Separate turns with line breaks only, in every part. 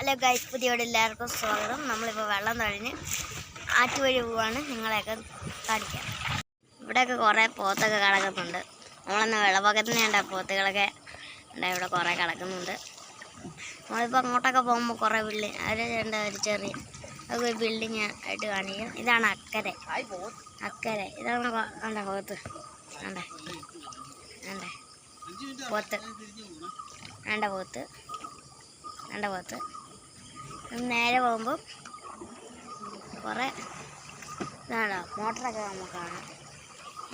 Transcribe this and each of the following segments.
Hello guys, പുതിയോടെ എല്ലാവർക്കും സ്വാഗതം. നമ്മളിപ്പോൾ വെള്ളം തൊഴിഞ്ഞ് ആറ്റുവഴി പോവാണ് നിങ്ങളെയൊക്കെ കാണിക്കാം. ഇവിടെയൊക്കെ കുറേ പോത്തൊക്കെ കിടക്കുന്നുണ്ട്. നമ്മളെന്ന് വെള്ളപ്പൊക്കത്തിന് വേണ്ട പോത്തുകളൊക്കെ ഇവിടെ കുറേ കിടക്കുന്നുണ്ട്. നമ്മളിപ്പോൾ അങ്ങോട്ടൊക്കെ പോകുമ്പോൾ കുറേ ബിൽഡിങ് അതിൻ്റെ ഒരു ചെറിയ ഒരു ബിൽഡിങ് ആയിട്ട് കാണിക്കും. ഇതാണ് അക്കരെ. ഇതാണ് വേണ്ട പോത്ത് വേണ്ടേ പോത്ത് നേരെ പോകുമ്പോൾ കുറേ ഇതാണോ മോട്ടറൊക്കെ നമുക്ക് കാണാം.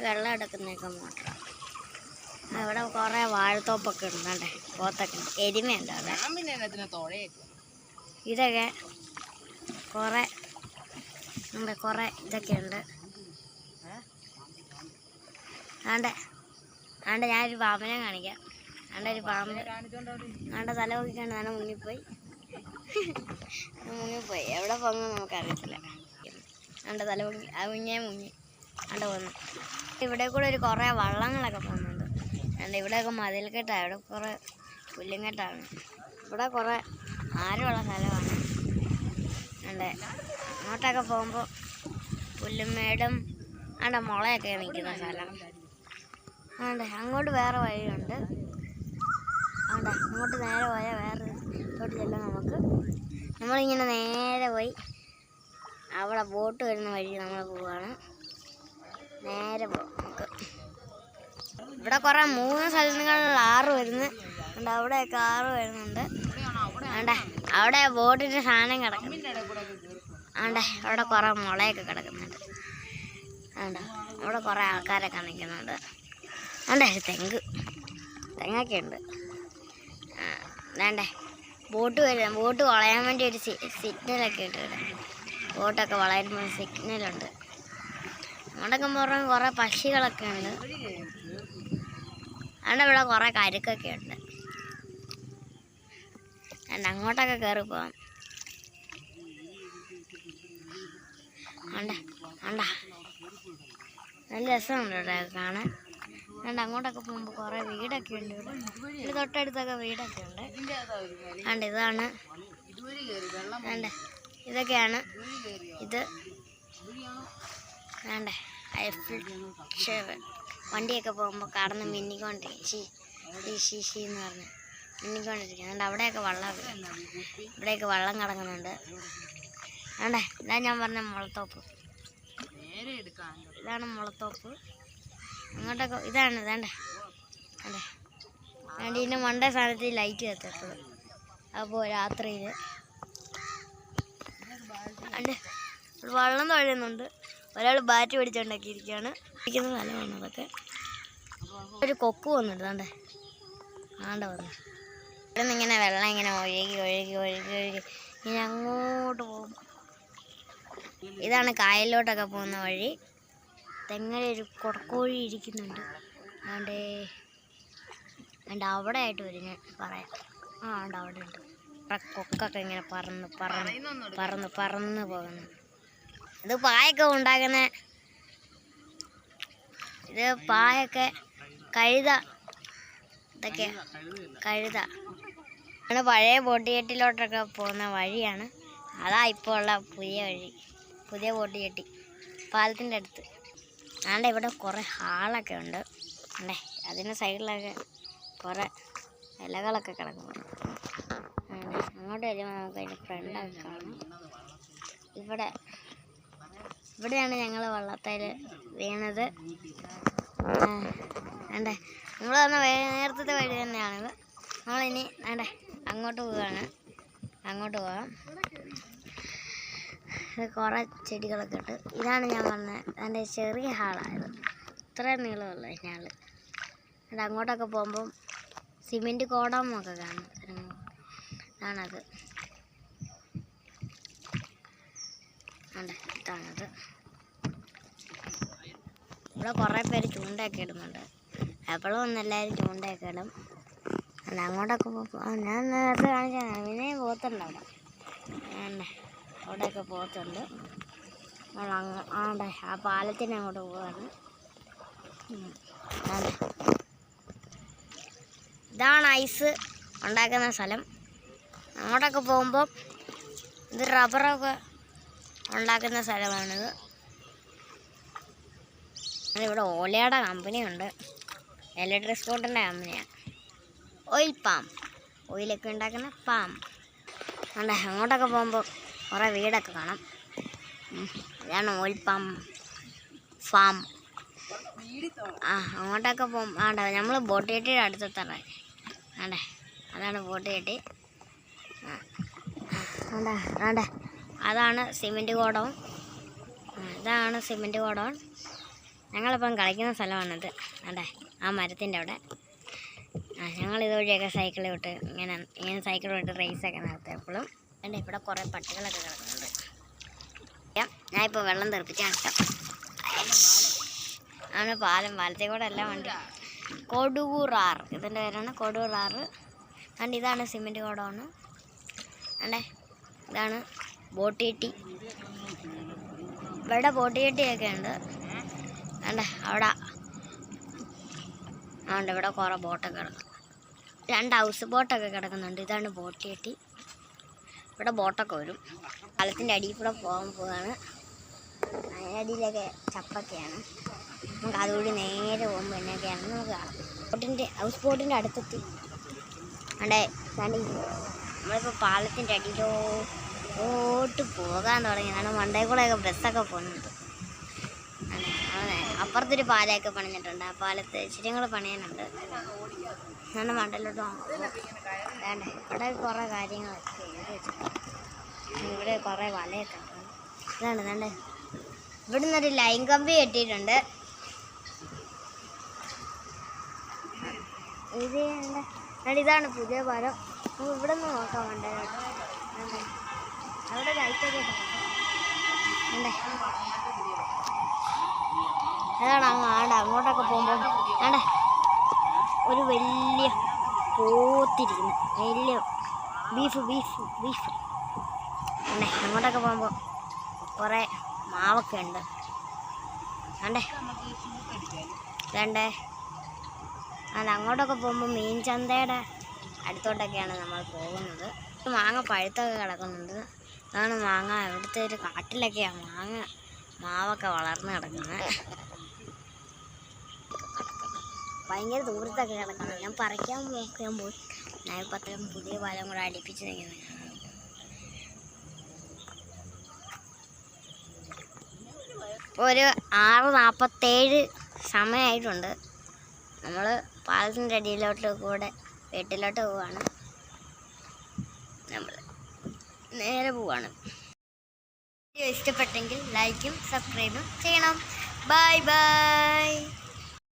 വെള്ളം എടുക്കുന്നതൊക്കെ മോട്ടറാണ്. ഇവിടെ കുറേ വാഴത്തോപ്പൊക്കെ ഉണ്ട്. പോത്തൊക്കെ ഉണ്ട്, എരുമയുണ്ട് അവിടെ. ഇതൊക്കെ കുറേ ഇതൊക്കെ ഉണ്ട്. ഞാനൊരു പാമ്പിനെ കാണിക്കാം. ഒരു പാമ്പ് തല നോക്കിക്കാണ്ട് മുങ്ങിപ്പോയി. എവിടെ പോകുന്നു നമുക്കറിയത്തില്ല. തല മുങ്ങി മുങ്ങി പോന്നു. ഇവിടെ കൂടെ കുറേ വള്ളങ്ങളൊക്കെ പോകുന്നുണ്ട്. ഇവിടെയൊക്കെ മതിൽക്കെട്ടാണ്. ഇവിടെ കുറേ പുല്ലുംകെട്ടാണ്. ഇവിടെ കുറേ ആരുള്ള സ്ഥലമാണ്. അങ്ങോട്ടൊക്കെ പോകുമ്പോൾ പുല്ലുമേടും മുളയൊക്കെ നിൽക്കുന്ന സ്ഥലം. അങ്ങോട്ട് വേറെ വഴിയുണ്ട്. അങ്ങോട്ട് നേരെ പോയാൽ വേറെ തൊട്ടിലല്ല. നമ്മളിങ്ങനെ നേരെ പോയി അവിടെ ബോട്ട് വരുന്ന വഴി നമ്മൾ പോവാണ്. നേരെ നമുക്ക് ഇവിടെ കുറേ 3 സ്ഥലങ്ങളിൽ 6 വരുന്നുണ്ട്. അവിടെയൊക്കെ 6 വരുന്നുണ്ട്. അവിടെ ബോട്ടിൻ്റെ സാധനം കിടക്കുന്നുണ്ട്. അവിടെ കുറേ മുളയൊക്കെ കിടക്കുന്നുണ്ട്. അവിടെ കുറേ ആൾക്കാരൊക്കെ നിൽക്കുന്നുണ്ട്. തെങ്ങൊക്കെ ഉണ്ട്. ബോട്ട് വളയാൻ വേണ്ടി ഒരു സിഗ്നലൊക്കെ ഇട്ടിട്ട് ബോട്ടൊക്കെ വളരുമ്പോൾ സിഗ്നലുണ്ട്. അങ്ങോട്ടൊക്കെ പറഞ്ഞാൽ കുറേ പക്ഷികളൊക്കെ ഉണ്ട്. ഇവിടെ കുറേ കരുക്കൊക്കെ ഉണ്ട്. അങ്ങോട്ടൊക്കെ കയറി പോകാം. നല്ല രസമുണ്ട് ഇവിടെ കാണാൻ. അങ്ങോട്ടൊക്കെ പോകുമ്പോൾ കുറേ വീടൊക്കെ ഉണ്ട്. ഇവിടെ തൊട്ടടുത്തൊക്കെ വീടൊക്കെ ഉണ്ട്. ഇതാണ് ഇതൊക്കെയാണ് ഇത്. വണ്ടിയൊക്കെ പോകുമ്പോൾ കടന്ന് മിന്നിക്കൊണ്ടിരിക്കും എന്ന് പറഞ്ഞ് മിന്നിക്കൊണ്ടിരിക്കും. അവിടെയൊക്കെ ഇവിടെയൊക്കെ വള്ളം കിടക്കുന്നുണ്ട്. ഇതാ ഞാൻ പറഞ്ഞ മുളത്തോപ്പ്. ഇതാണ് മുളത്തോപ്പ്. അങ്ങോട്ടൊക്കെ ഇതാണ് ഇതിൻ്റെ മണ്ട സ്ഥാനത്ത് ലൈറ്റ് കത്തപ്പോൾ അപ്പോൾ രാത്രിയിൽ വെള്ളം തൊഴുന്നുണ്ട്. ഒരാൾ ബാറ്റ് പിടിച്ചുണ്ടാക്കിയിരിക്കുകയാണ്. ഇരിക്കുന്ന സ്ഥലമാണ് അതൊക്കെ. ഒരു കൊക്ക് വന്നിട്ട് വന്നു. ഇവിടെ നിന്ന് ഇങ്ങനെ വെള്ളം ഇങ്ങനെ ഒഴുകി ഇങ്ങനെ അങ്ങോട്ട് പോകും. ഇതാണ് കായലിലോട്ടൊക്കെ പോകുന്ന വഴി. തെങ്ങര ഒരു കൊടക്കോഴി ഇരിക്കുന്നുണ്ട്. അവിടെ ആയിട്ട് വരും, ഞാൻ പറയാം. അവിടെ ഉണ്ട്. കൊക്കൊക്കെ ഇങ്ങനെ പറന്ന് പോകുന്നു. ഇത് പായൊക്കെ ഉണ്ടാക്കുന്ന പായൊക്കെ ഇതൊക്കെ കഴുത. പഴയ ബോട്ടുകെട്ടിലോട്ടൊക്കെ പോകുന്ന വഴിയാണ്. അതാ ഇപ്പോൾ ഉള്ള പുതിയ ബോട്ടുകെട്ടി പാലത്തിൻ്റെ അടുത്ത്. ഇവിടെ കുറേ ഹാളൊക്കെ ഉണ്ട്. അതിൻ്റെ സൈഡിലൊക്കെ കുറേ ഇലകളൊക്കെ കിടക്കുന്നുണ്ട്. അങ്ങോട്ട് വരുമ്പോൾ നമുക്ക് അതിൻ്റെ ഫ്രണ്ടൊക്കെ കാണാം. ഇവിടെയാണ് ഞങ്ങൾ വള്ളത്തേൽ വീണത്. നമ്മൾ വന്ന നേരത്തെ വഴി തന്നെയാണിത്. നമ്മളിനി അങ്ങോട്ട് പോകാം. കുറേ ചെടികളൊക്കെ ഉണ്ട്. ഇതാണ് ഞാൻ പറഞ്ഞത് അതിൻ്റെ ചെറിയ ഹാളായത്. ഇത്രയും നീളമുള്ള ഞാൾ. അങ്ങോട്ടൊക്കെ പോകുമ്പം സിമെൻറ്റ് കോടാമൊക്കെ കാണും. ഇതാണത്. ഇതാണത്. ഇവിടെ കുറേ പേര് ചൂണ്ടയൊക്കെ ഇടുന്നുണ്ട്. എപ്പോഴും ഒന്നെല്ലാവരും ചൂണ്ടയൊക്കെ ഇടും. അങ്ങോട്ടൊക്കെ ഞാൻ നേരത്തെ കാണിച്ചാൽ പിന്നെയും പോത്തുണ്ട് അവിടെ. അവിടെയൊക്കെ പോത്തുണ്ട്. ആ പാലത്തിന് അങ്ങോട്ട് പോവാണ്. ഇതാണ് ഐസ് ഉണ്ടാക്കുന്ന സ്ഥലം. അങ്ങോട്ടൊക്കെ പോകുമ്പോൾ ഇത് റബ്ബറൊക്കെ ഉണ്ടാക്കുന്ന സ്ഥലമാണിത്. ഇവിടെ ഓലയുടെ കമ്പനിയുണ്ട്, ഇലക്ട്രിക് സ്പോട്ടിൻ്റെ കമ്പനിയാണ്. ഓയിൽ പാം, ഓയിലൊക്കെ ഉണ്ടാക്കുന്ന പാം. അതുകൊണ്ട് അങ്ങോട്ടൊക്കെ പോകുമ്പോൾ കുറേ വീടൊക്കെ കാണാം. ഇതാണ് ഓയിൽ പാം ഫാം. അങ്ങോട്ടൊക്കെ പോകും. നമ്മൾ ബോട്ട് കെട്ടിയുടെ അടുത്തെത്താറായി. അതാണ് ബോട്ട് കെട്ടി. അതാണ് സിമെൻറ്റ് ഗോഡൗൺ. ഇതാണ് സിമെൻറ്റ് ഗോഡൗൺ. ഞങ്ങളിപ്പം കളിക്കുന്ന സ്ഥലമാണിത്. ആ മരത്തിൻ്റെ അവിടെ. ഞങ്ങൾ ഇതുവഴിയൊക്കെ സൈക്കിൾ വിട്ട് ഇങ്ങനെ സൈക്കിൾ വിട്ട് റേസൊക്കെ നടത്തും എപ്പോഴും. ഇവിടെ കുറേ പട്ടികളൊക്കെ കിടക്കുന്നുണ്ട്. ഞാനിപ്പോൾ വെള്ളം തെറിപ്പിച്ചാണ് കേട്ടോ. ആണ് പാലത്തിൽ കൂടെ എല്ലാം വണ്ടി. കൊടുകൂറാറ് ഇതിൻ്റെ പേരാണ്, കൊടുകൂറാറ്. ഇതാണ് സിമെൻറ്റ് ഗോഡൗണ്. ഇതാണ് ബോട്ട് കെട്ടി. ഇവിടെ ബോട്ട് കെട്ടിയൊക്കെ ഉണ്ട്. അവിടെ ഇവിടെ കുറേ ബോട്ടൊക്കെ കിടക്കും. 2 ഹൗസ് ബോട്ടൊക്കെ കിടക്കുന്നുണ്ട്. ഇതാണ് ബോട്ട് കെട്ടി. ഇവിടെ ബോട്ടൊക്കെ വരും. പാലത്തിൻ്റെ അടിയിൽ കൂടെ പോവാണ്. അതിനടിയിലൊക്കെ ചപ്പൊക്കെയാണ്. നമുക്ക് അതുകൂടി നേരെ പോകുമ്പോൾ എന്നൊക്കെയാണ് നമുക്ക് കാണാം. ഹൗസ് ബോട്ടിൻ്റെ അടുത്തെത്തി. നമ്മളിപ്പോൾ പാലത്തിൻ്റെ അടിയിലോട്ട് പോകാൻ തുടങ്ങി. മണ്ടയിൽ കൂടെയൊക്കെ ബസ്സൊക്കെ പോകുന്നുണ്ട്. അപ്പുറത്തൊരു പാലമൊക്കെ പണിഞ്ഞിട്ടുണ്ട്. ആ പാലത്ത് ഇച്ചിരിങ്ങൾ പണിയാനുണ്ട്. മണ്ടയിലോട്ട് ഇവിടെ കുറേ കാര്യങ്ങളൊക്കെ എഴുതി വെച്ചിട്ടുണ്ട്. ഇവിടെ കുറേ വലയൊക്കെ ഉണ്ട്. ഇവിടെ നിന്നൊരു ലൈൻ കമ്പി കെട്ടിയിട്ടുണ്ട്. ഇതാണ് പുതിയ പാലം. നമുക്ക് ഇവിടെ നിന്ന് നോക്കാം മണ്ടയിലോട്ട്. അവിടെ ലൈറ്റൊക്കെ അതാണ് അങ്ങോട്ടൊക്കെ പോകുമ്പോൾ ഒരു വലിയ പോത്തിരിക്കുന്നു. വലിയ ബീഫ്. അങ്ങോട്ടൊക്കെ പോകുമ്പോൾ കുറേ മാവൊക്കെ ഉണ്ട്. അങ്ങോട്ടൊക്കെ പോകുമ്പോൾ മീൻ ചന്തയുടെ അടുത്തോട്ടൊക്കെയാണ് നമ്മൾ പോകുന്നത്. മാങ്ങ പഴുത്തൊക്കെ കിടക്കുന്നുണ്ട്. അതാണ് മാങ്ങ. ഇവിടുത്തെ ഒരു കാട്ടിലൊക്കെയാണ് മാവൊക്കെ വളർന്ന് കിടക്കുന്നത്. ഭയങ്കര ദൂരത്തൊക്കെ കിടക്കുന്നത്. ഞാൻ പറിക്കാൻ പോയി. ഞാനിപ്പോൾ അത്രയും പുതിയ പാലം കൂടെ അടുപ്പിച്ച് നിൽക്കുന്നത്. ഒരു 6:47 സമയമായിട്ടുണ്ട്. നമ്മൾ പാലത്തിൻ്റെ അടിയിലോട്ട് കൂടെ വീട്ടിലോട്ട് പോവാണ്. നമ്മൾ നേരെ പോവാണ്. വീഡിയോ ഇഷ്ടപ്പെട്ടെങ്കിൽ ലൈക്കും സബ്സ്ക്രൈബും ചെയ്യണം. ബൈ.